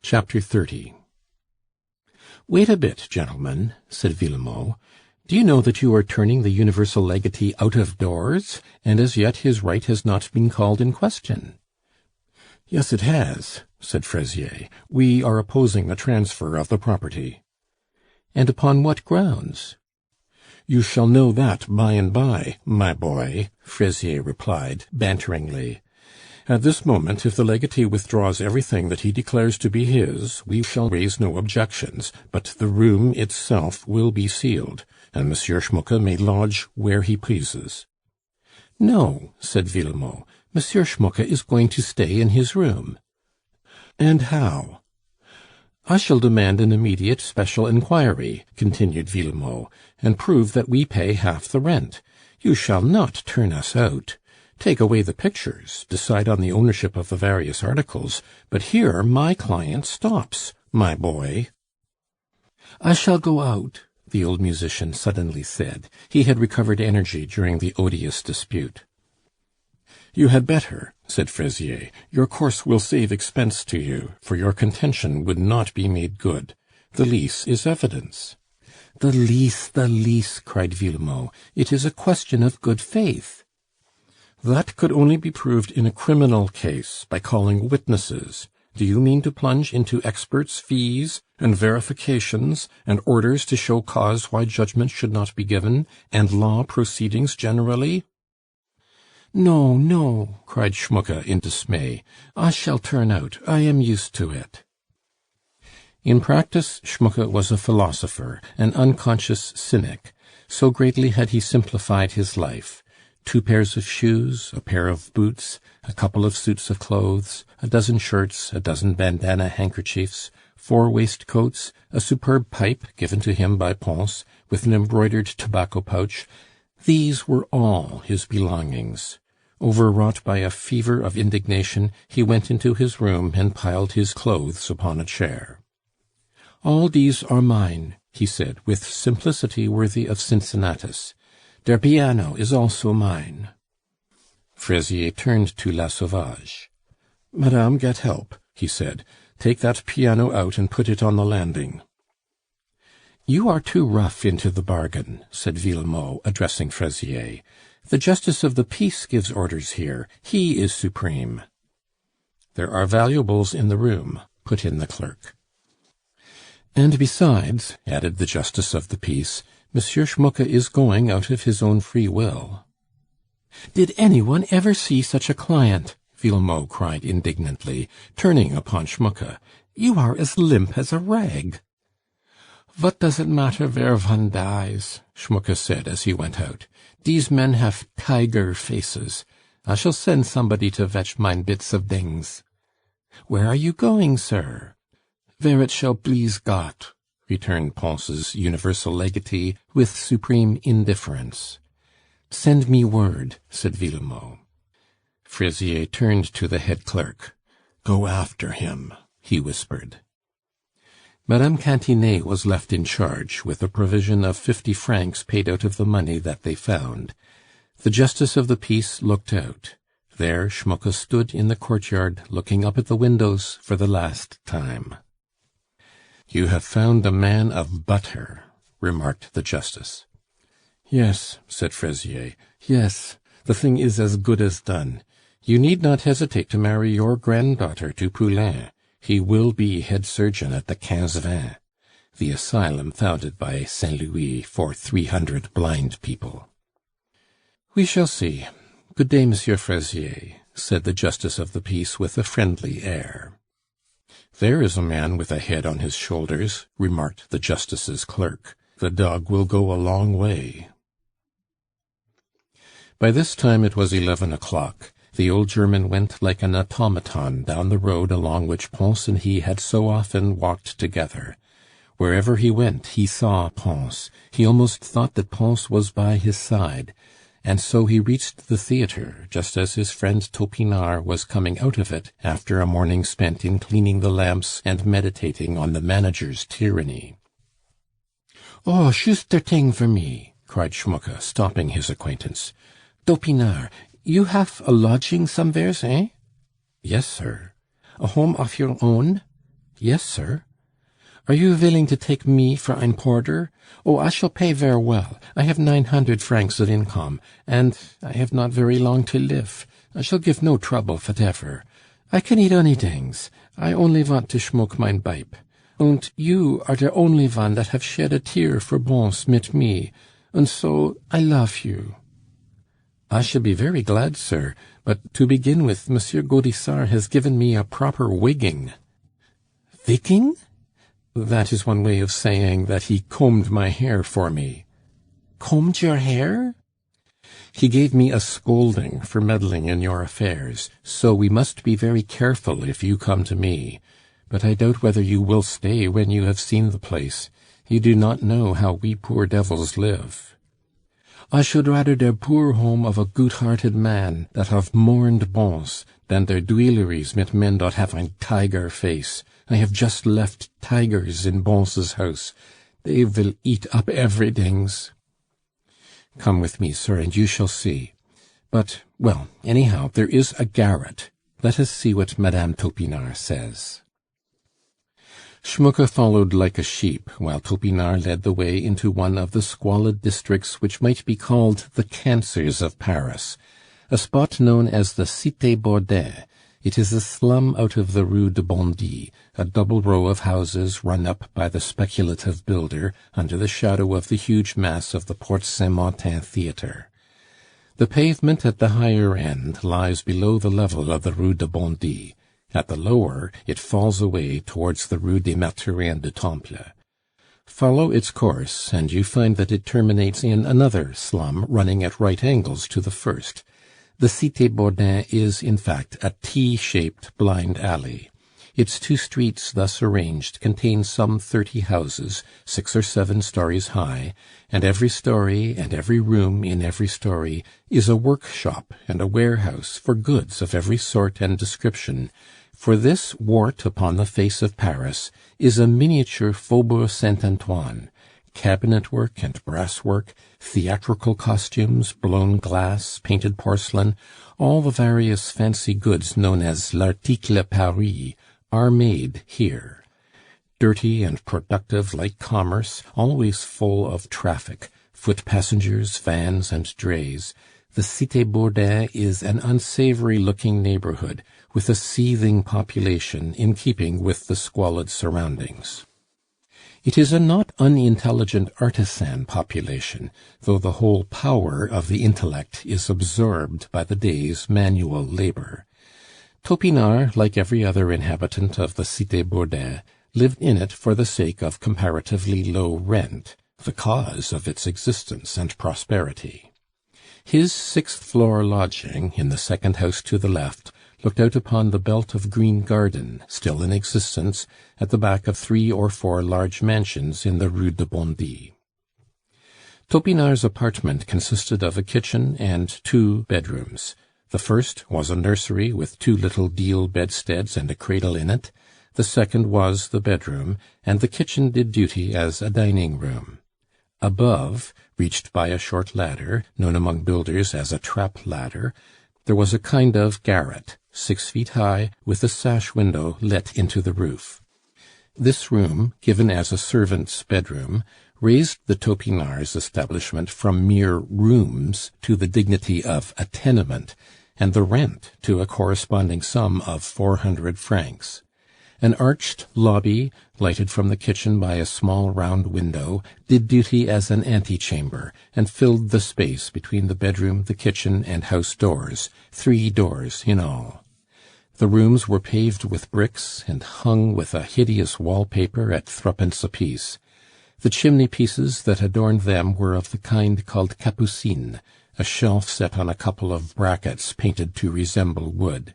Chapter 30. "Wait a bit, gentlemen," said Villemot. "Do you know that you are turning the universal legatee out of doors, and as yet his right has not been called in question?" "Yes, it has," said Fraisier. "We are opposing the transfer of the property." "And upon what grounds?" "You shall know that by and by, my boy," Fraisier replied, banteringly. "At this moment, if the legatee withdraws everything that he declares to be his, we shall raise no objections, but the room itself will be sealed, and Monsieur Schmucke may lodge where he pleases." "No," said Villemot, "Monsieur Schmucke is going to stay in his room." "And how?" "I shall demand an immediate special inquiry," continued Villemot, "and prove that we pay half the rent. You shall not turn us out. Take away the pictures, decide on the ownership of the various articles, but here my client stops, my boy." "I shall go out," the old musician suddenly said. He had recovered energy during the odious dispute. "You had better," said Fraisier. "Your course will save expense to you, for your contention would not be made good. The lease is evidence." The lease," cried Villemot. "It is a question of good faith." "That could only be proved in a criminal case, by calling witnesses. Do you mean to plunge into experts' fees, and verifications, and orders to show cause why judgment should not be given, and law proceedings generally?" "No, no," cried Schmucke in dismay. "I shall turn out. I am used to it." In practice, Schmucke was a philosopher, an unconscious cynic. So greatly had he simplified his life. 2 pairs of shoes, a pair of boots, a couple of suits of clothes, a dozen shirts, a dozen bandana handkerchiefs, 4 waistcoats, a superb pipe given to him by Pons, with an embroidered tobacco pouch. These were all his belongings. Overwrought by a fever of indignation, he went into his room and piled his clothes upon a chair. "All these are mine," he said, with simplicity worthy of Cincinnatus. "Der piano is also mine." Fraisier turned to La Sauvage. "Madame, get help," he said. "Take that piano out and put it on the landing." "You are too rough into the bargain," said Villemot, addressing Fraisier. "The justice of the peace gives orders here. He is supreme." "There are valuables in the room," put in the clerk. "And besides," added the justice of the peace, "Monsieur Schmucke is going out of his own free will." "Did any one ever see such a client?" Villemot cried indignantly, turning upon Schmucke. "You are as limp as a rag." "What does it matter where one dies?" Schmucke said as he went out. "These men have tiger faces. I shall send somebody to fetch mine bits of dings." "Where are you going, sir?" "Where it shall please Gott," returned Pons' universal legatee with supreme indifference. "Send me word," said Villemot. Fraisier turned to the head clerk. "Go after him," he whispered. Madame Cantinet was left in charge, with a provision of 50 francs paid out of the money that they found. The justice of the peace looked out. There Schmucke stood in the courtyard, looking up at the windows for the last time. "You have found a man of butter," remarked the justice. "Yes," said Fraisier. "Yes, the thing is as good as done. You need not hesitate to marry your granddaughter to Poulain. He will be head surgeon at the 15-20, the asylum founded by Saint Louis for 300 blind people." "We shall see. Good day, Monsieur Fraisier," said the justice of the peace with a friendly air. "There is a man with a head on his shoulders," remarked the justice's clerk. "The dog will go a long way." By this time it was 11 o'clock. The old German went like an automaton down the road along which Pons and he had so often walked together. Wherever he went he saw Pons; he almost thought that Pons was by his side. And so he reached the theatre just as his friend Topinard was coming out of it after a morning spent in cleaning the lamps and meditating on the manager's tyranny. "Oh, shoost der ting for me!" cried Schmucke, stopping his acquaintance. "Topinard, you have a lodging somewheres, eh?" "Yes, sir." "A home of your own?" Yes, sir. Are you willing to take me for ein porter? Oh, I shall pay ver well. I have 900 francs of income, and I have not very long to live. I shall give no trouble whatever. I can eat onydings. I only want to schmoke mein pipe. Und you are der only one that have shed a tear for Bons mit me, and so I love you. I shall be very glad, sir, but to begin with, Monsieur Gaudissart has given me a proper wigging. Wigging? That is one way of saying that he combed my hair for me. Combed your hair? He gave me a scolding for meddling in your affairs, so we must be very careful if you come to me. But I doubt whether you will stay when you have seen the place. You do not know how we poor devils live. I should rather der poor home of a good-hearted man that have mourned Bons than der Tuileries mit men dot have ein tiger face. I have just left tigers in Bons's house. They will eat up everydings. Come with me, sir, and you shall see. But, well, anyhow, there is a garret. Let us see what Madame Topinard says. Schmucke followed like a sheep, while Topinard led the way into one of the squalid districts which might be called the cancers of Paris, a spot known as the Cité Bourdin. It is a slum out of the Rue de Bondy, a double row of houses run up by the speculative builder under the shadow of the huge mass of the Porte Saint-Martin theatre. The pavement at the higher end lies below the level of the Rue de Bondy. At the lower, it falls away towards the Rue des Mathurins du Temple. Follow its course, and you find that it terminates in another slum running at right angles to the first. The Cité Bourdin is, in fact, a T-shaped blind alley. Its two streets thus arranged contain some 30 houses, 6 or 7 stories high, and every story and every room in every story is a workshop and a warehouse for goods of every sort and description. For this wart upon the face of Paris is a miniature Faubourg Saint-Antoine. Cabinet work and brass work, theatrical costumes, blown glass, painted porcelain, all the various fancy goods known as l'article Paris are made here. Dirty and productive like commerce, always full of traffic, foot passengers, vans, and drays, the Cité Bourdin is an unsavory-looking neighborhood, with a seething population in keeping with the squalid surroundings. It is a not unintelligent artisan population, though the whole power of the intellect is absorbed by the day's manual labor. Topinard, like every other inhabitant of the Cité Bourdin, lived in it for the sake of comparatively low rent, the cause of its existence and prosperity. His 6th-floor lodging, in the second house to the left, looked out upon the belt of green garden, still in existence, at the back of 3 or 4 large mansions in the Rue de Bondy. Topinard's apartment consisted of a kitchen and 2 bedrooms. The first was a nursery with 2 little deal bedsteads and a cradle in it. The second was the bedroom, and the kitchen did duty as a dining room. Above, reached by a short ladder, known among builders as a trap ladder, there was a kind of garret, 6 feet high, with a sash window let into the roof. This room, given as a servant's bedroom, raised the Topinards' establishment from mere rooms to the dignity of a tenement, and the rent to a corresponding sum of 400 francs. An arched lobby, lighted from the kitchen by a small round window, did duty as an antechamber, and filled the space between the bedroom, the kitchen, and house doors, 3 doors in all. The rooms were paved with bricks, and hung with a hideous wall-paper at 3d apiece. The chimney-pieces that adorned them were of the kind called capucines, a shelf set on a couple of brackets painted to resemble wood.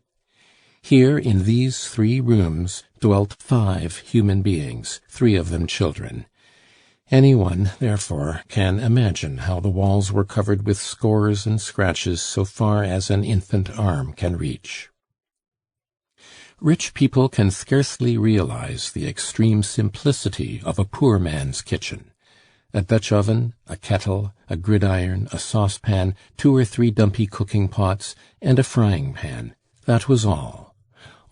Here, in these 3 rooms, dwelt 5 human beings, 3 of them children. Anyone, therefore, can imagine how the walls were covered with scores and scratches so far as an infant arm can reach. Rich people can scarcely realize the extreme simplicity of a poor man's kitchen. A Dutch oven, a kettle, a gridiron, a saucepan, 2 or 3 dumpy cooking pots, and a frying pan. That was all.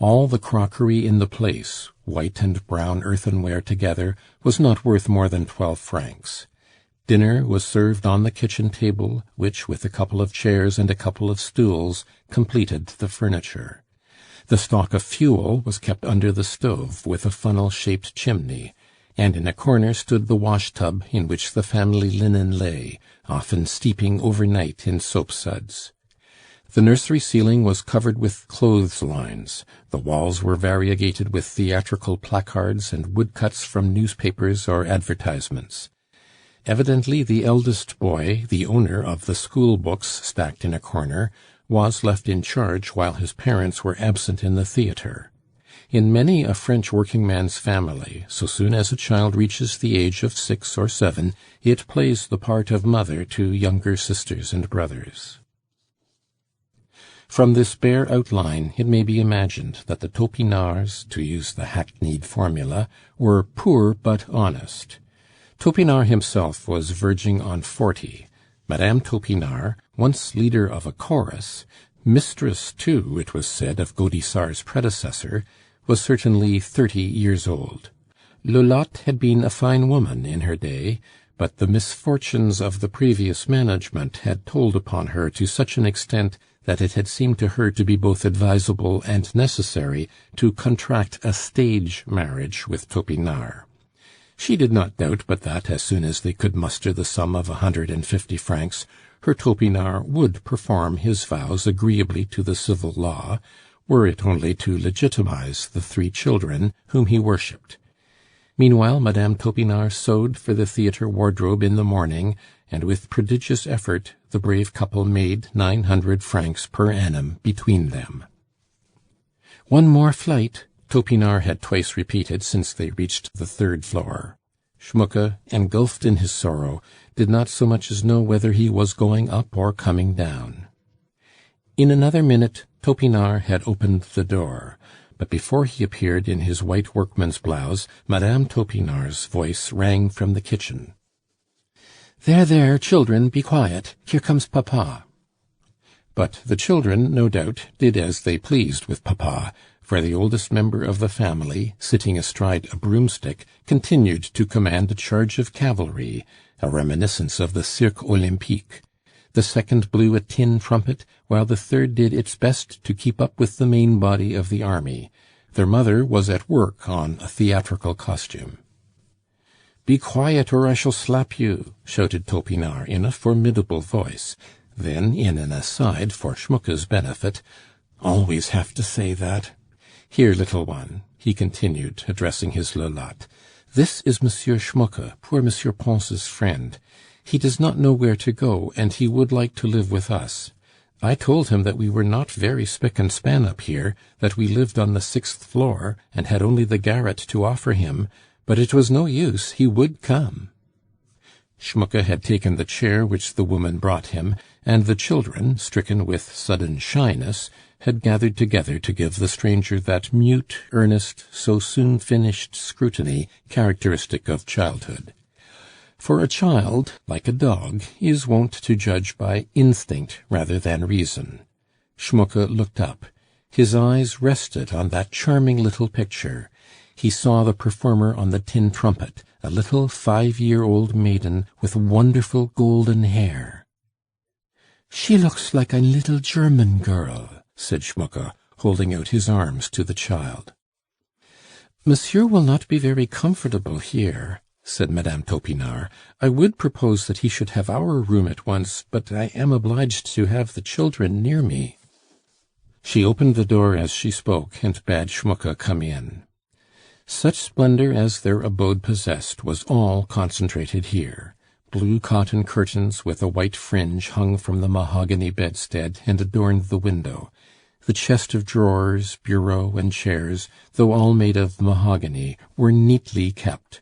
All the crockery in the place white and brown earthenware together, was not worth more than 12 francs. Dinner was served on the kitchen table, which, with a couple of chairs and a couple of stools, completed the furniture. The stock of fuel was kept under the stove, with a funnel-shaped chimney, and in a corner stood the wash-tub in which the family linen lay, often steeping overnight in soap-suds. The nursery ceiling was covered with clothes-lines, the walls were variegated with theatrical placards and woodcuts from newspapers or advertisements. Evidently the eldest boy, the owner of the school books stacked in a corner, was left in charge while his parents were absent in the theatre. In many a French working man's family, so soon as a child reaches the age of 6 or 7, it plays the part of mother to younger sisters and brothers. From this bare outline it may be imagined that the Topinards, to use the hackneyed formula, were poor but honest. Topinard himself was verging on 40. Madame Topinard, once leader of a chorus, mistress, too, it was said, of Gaudissart's predecessor, was certainly 30 years old. Lolotte had been a fine woman in her day, but the misfortunes of the previous management had told upon her to such an extent that it had seemed to her to be both advisable and necessary to contract a stage marriage with Topinard. She did not doubt but that, as soon as they could muster the sum of 150 francs, her Topinard would perform his vows agreeably to the civil law, were it only to legitimize the 3 children whom he worshipped. Meanwhile, Madame Topinard sewed for the theatre wardrobe in the morning, and with prodigious effort the brave couple made 900 francs per annum between them. "One more flight," Topinard had twice repeated since they reached the 3rd floor. Schmucke, engulfed in his sorrow, did not so much as know whether he was going up or coming down. In another minute Topinard had opened the door, but before he appeared in his white workman's blouse, Madame Topinard's voice rang from the kitchen. "There, there, children, be quiet. Here comes papa." But the children, no doubt, did as they pleased with papa, for the oldest member of the family, sitting astride a broomstick, continued to command a charge of cavalry, a reminiscence of the Cirque Olympique. The second blew a tin trumpet, while the third did its best to keep up with the main body of the army. Their mother was at work on a theatrical costume. "Be quiet, or I shall slap you," shouted Topinard in a formidable voice. Then, in an aside for Schmucke's benefit, "Always have to say that. Here, little one," he continued, addressing his Lolotte, "this is Monsieur Schmucke, poor Monsieur Pons' friend. He does not know where to go, and he would like to live with us. I told him that we were not very spick and span up here, that we lived on the 6th floor, and had only the garret to offer him, but it was no use, he would come." Schmucke had taken the chair which the woman brought him, and the children, stricken with sudden shyness, had gathered together to give the stranger that mute, earnest, so soon finished scrutiny characteristic of childhood. For a child, like a dog, is wont to judge by instinct rather than reason. Schmucke looked up. His eyes rested on that charming little picture. He saw the performer on the tin trumpet, a little 5-year-old maiden with wonderful golden hair. "She looks like a little German girl," said Schmucke, holding out his arms to the child. "Monsieur will not be very comfortable here," said Madame Topinard. "I would propose that he should have our room at once, but I am obliged to have the children near me." She opened the door as she spoke, and bade Schmucke come in. Such splendor as their abode possessed was all concentrated here. Blue cotton curtains with a white fringe hung from the mahogany bedstead and adorned the window. The chest of drawers, bureau, and chairs, though all made of mahogany, were neatly kept.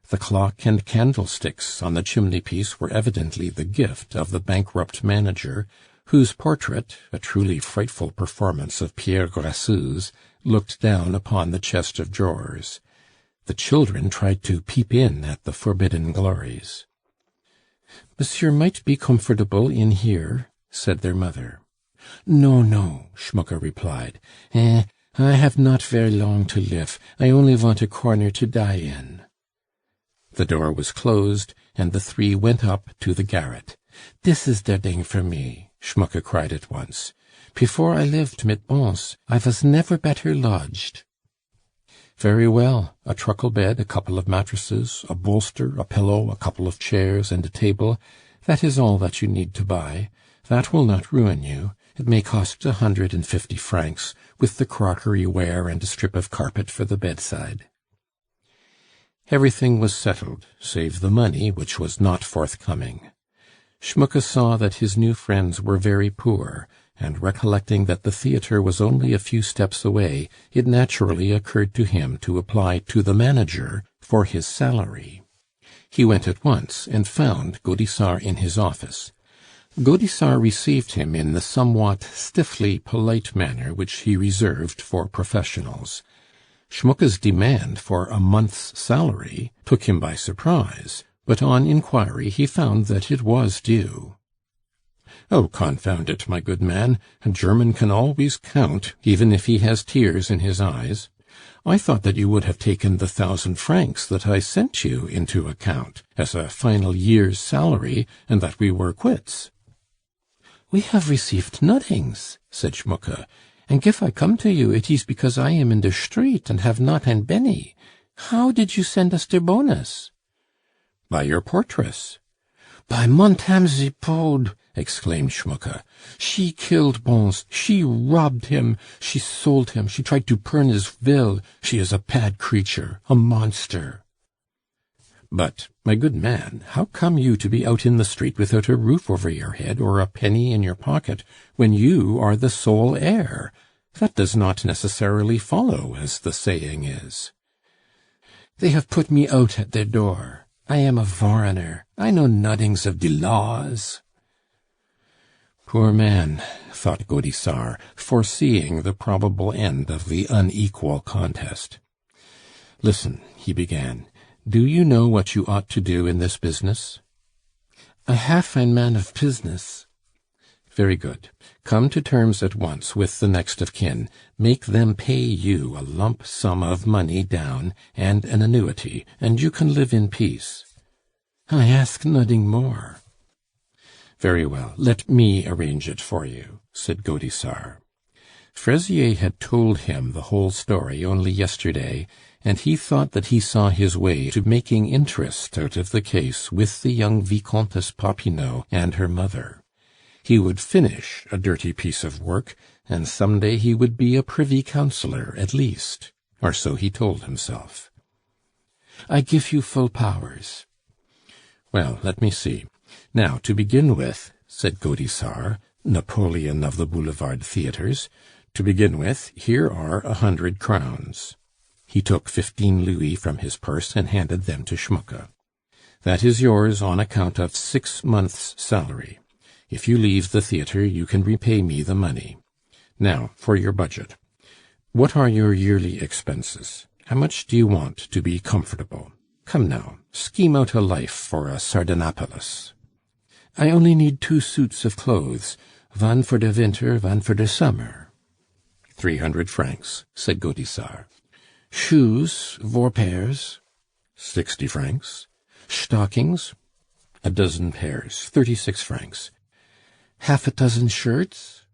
The clock and candlesticks on the chimney-piece were evidently the gift of the bankrupt manager, whose portrait, a truly frightful performance of Pierre Grassou's, looked down upon the chest of drawers. The children tried to peep in at the forbidden glories. "Monsieur might be comfortable in here," said their mother. "No, no," Schmucke replied. I have not very long to live. I only want a corner to die in." The door was closed, and the three went up to the garret. "Dis is der ding for me," Schmucke cried at once. "Before I lived mit Bons, I was never better lodged." "Very well. A truckle bed, a couple of mattresses, a bolster, a pillow, a couple of chairs, and a table. That is all that you need to buy. That will not ruin you. It may cost 150 francs, with the crockery ware and a strip of carpet for the bedside." Everything was settled, save the money, which was not forthcoming. Schmucke saw that his new friends were very poor, and recollecting that the theatre was only a few steps away, it naturally occurred to him to apply to the manager for his salary. He went at once, and found Gaudissart in his office. Gaudissart received him in the somewhat stiffly polite manner which he reserved for professionals. Schmucke's demand for a month's salary took him by surprise, but on inquiry he found that it was due. "Oh, confound it, my good man, a German can always count, even if he has tears in his eyes. I thought that you would have taken the 1,000 francs that I sent you into account, as a final year's salary, and that we were quits." "We have received noddings," said Schmucke, "and gif I come to you, it is because I am in der street and have not ein benny. How did you send us der bonus?" "By your portress." "By Montame Zipod!" exclaimed Schmucke. "She killed Bons, she robbed him, she sold him, she tried to burn his will. She is a bad creature, a monster." "But, my good man, how come you to be out in the street without a roof over your head or a penny in your pocket, when you are the sole heir? That does not necessarily follow, as the saying is." "They have put me out at their door. I am a foreigner. I know noddings of de laws." Poor man, thought Gaudissart, foreseeing the probable end of the unequal contest. "Listen," he began. "Do you know what you ought to do in this business?" "I haf ein man of business." "Very good. Come to terms at once with the next of kin. Make them pay you a lump sum of money down and an annuity, and you can live in peace." "I ask nothing more." "Very well, let me arrange it for you," said Gaudissart. Fraisier had told him the whole story only yesterday, and he thought that he saw his way to making interest out of the case with the young Vicomtesse Popinot and her mother. He would finish a dirty piece of work, and some day he would be a privy councillor at least, or so he told himself. "I give you full powers." "Well, let me see. Now, to begin with," said Gaudissart, Napoleon of the boulevard theatres, "to begin with, here are 100 crowns." He took 15 louis from his purse and handed them to Schmucke. "That is yours on account of 6 months' salary. If you leave the theatre, you can repay me the money. Now, for your budget. What are your yearly expenses? How much do you want to be comfortable? Come now, scheme out a life for a Sardanapalus." "I only need 2 suits of clothes, one for the winter, one for the summer." 300 francs, said Gaudissart. "Shoes, 4 pairs." 60 francs. "Stockings?" "A dozen pairs, 36 francs." "Half a dozen shirts?"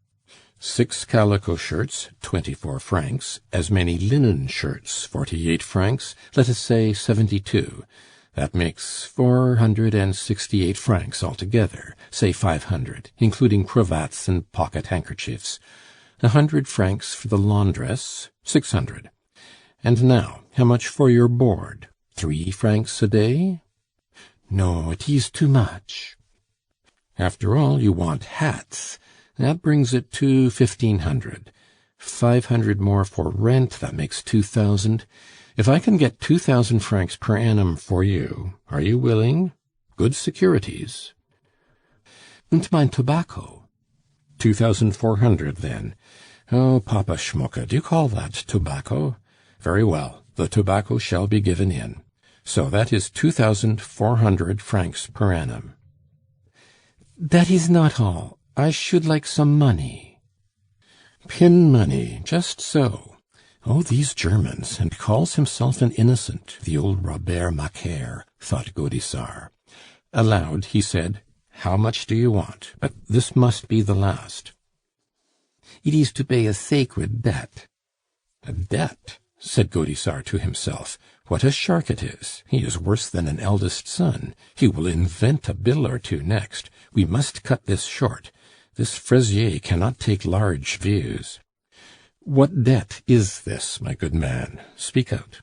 6 calico shirts, 24 francs, as many linen shirts, 48 francs, let us say 72. That makes 468 francs altogether, say 500, including cravats and pocket handkerchiefs. 100 francs for the laundress, 600. And now, how much for your board? 3 francs a day? No, it is too much. After all, you want hats. That brings it to 1,500. 500 more for rent, that makes 2,000. If I can get 2,000 francs per annum for you, are you willing? Good securities." "Und mein tobacco?" 2,400 then. Oh, Papa Schmucke, do you call that tobacco? Very well, the tobacco shall be given in. So that is 2,400 francs per annum. "That is not all. I should like some money." "Pin money, just so. "Oh, these Germans! And calls himself an innocent, the old Robert Macaire," thought Gaudissart. Aloud he said, "How much do you want? But this must be the last." "It is to pay a sacred debt." "A debt?" said Gaudissart to himself. "What a shark it is! He is worse than an eldest son. He will invent a bill or two next. We must cut this short. This Fraisier cannot take large views. What debt is this, my good man? Speak out."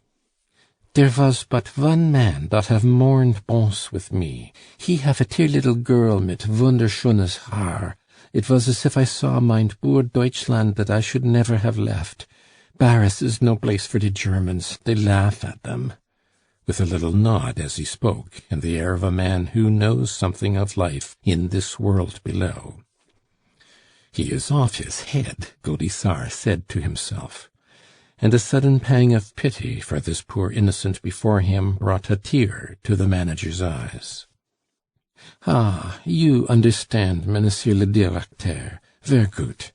"There was but one man dot have mourned Bons with me. He have a tear little girl mit wunderschönes Haar. It was as if I saw mein poor Deutschland that I should never have left. Paris is no place for de Germans. They laugh at them," with a little nod as he spoke, and the air of a man who knows something of life in this world below. "He is off his head," Gaudissart said to himself. And a sudden pang of pity for this poor innocent before him brought a tear to the manager's eyes. "Ah, you understand, Monsieur le Directeur. Ver gut.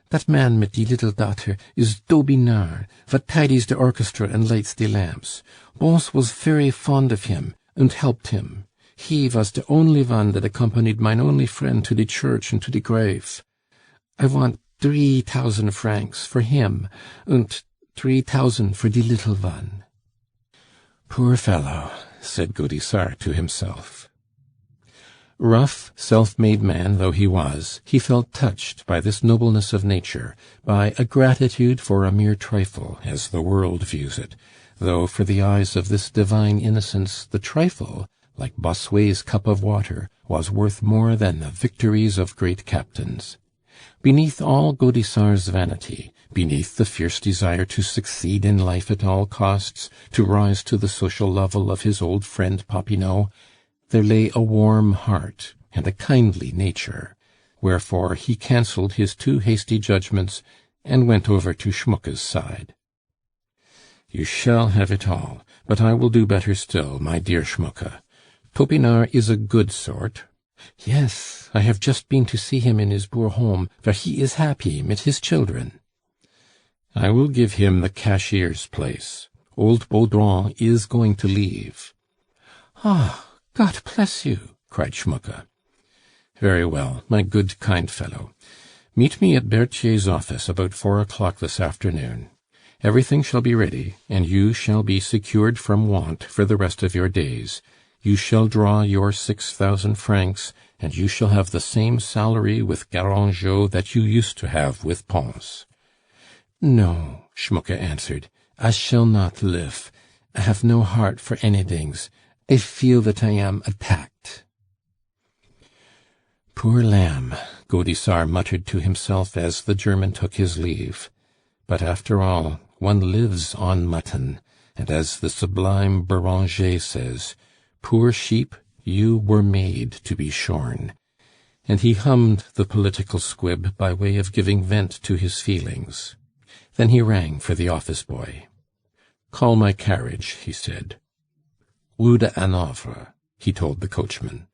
Dat man mit die little daughter is Dobinard, vat tidies de orchestra and lights de lamps. Bons was very fond of him, and helped him. He was de only one that accompanied mine only friend to de church and to de grave. I want 3,000 francs for him, and 3,000 for de little one." "Poor fellow," said Gaudissart to himself. Rough, self-made man though he was, he felt touched by this nobleness of nature, by a gratitude for a mere trifle, as the world views it, though for the eyes of this divine innocence the trifle, like Bossuet's cup of water, was worth more than the victories of great captains. Beneath all Gaudissart's vanity, beneath the fierce desire to succeed in life at all costs, to rise to the social level of his old friend Popinot, there lay a warm heart and a kindly nature, wherefore he cancelled his too hasty judgments and went over to Schmucke's side. "You shall have it all, but I will do better still, my dear Schmucke. Topinard is a good sort. Yes, I have just been to see him in his poor home, where he is happy mit his children. I will give him the cashier's place. Old Baudron is going to leave." "Ah, God bless you!" cried Schmucke. "Very well, my good, kind fellow. Meet me at Berthier's office about 4 o'clock this afternoon. Everything shall be ready, and you shall be secured from want for the rest of your days. You shall draw your 6,000 francs, and you shall have the same salary with Garangeot that you used to have with Pons." "No," Schmucke answered, "I shall not live. I have no heart for anydings. I feel that I am attacked." "Poor lamb," Gaudissart muttered to himself as the German took his leave. But after all, one lives on mutton, and as the sublime Beranger says, "Poor sheep, you were made to be shorn." And he hummed the political squib by way of giving vent to his feelings. Then he rang for the office boy. "Call my carriage," he said. "Rue de Hanovre," he told the coachman.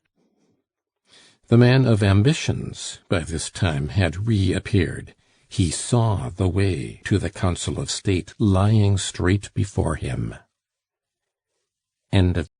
The man of ambitions by this time had reappeared. He saw the way to the Council of State lying straight before him. End of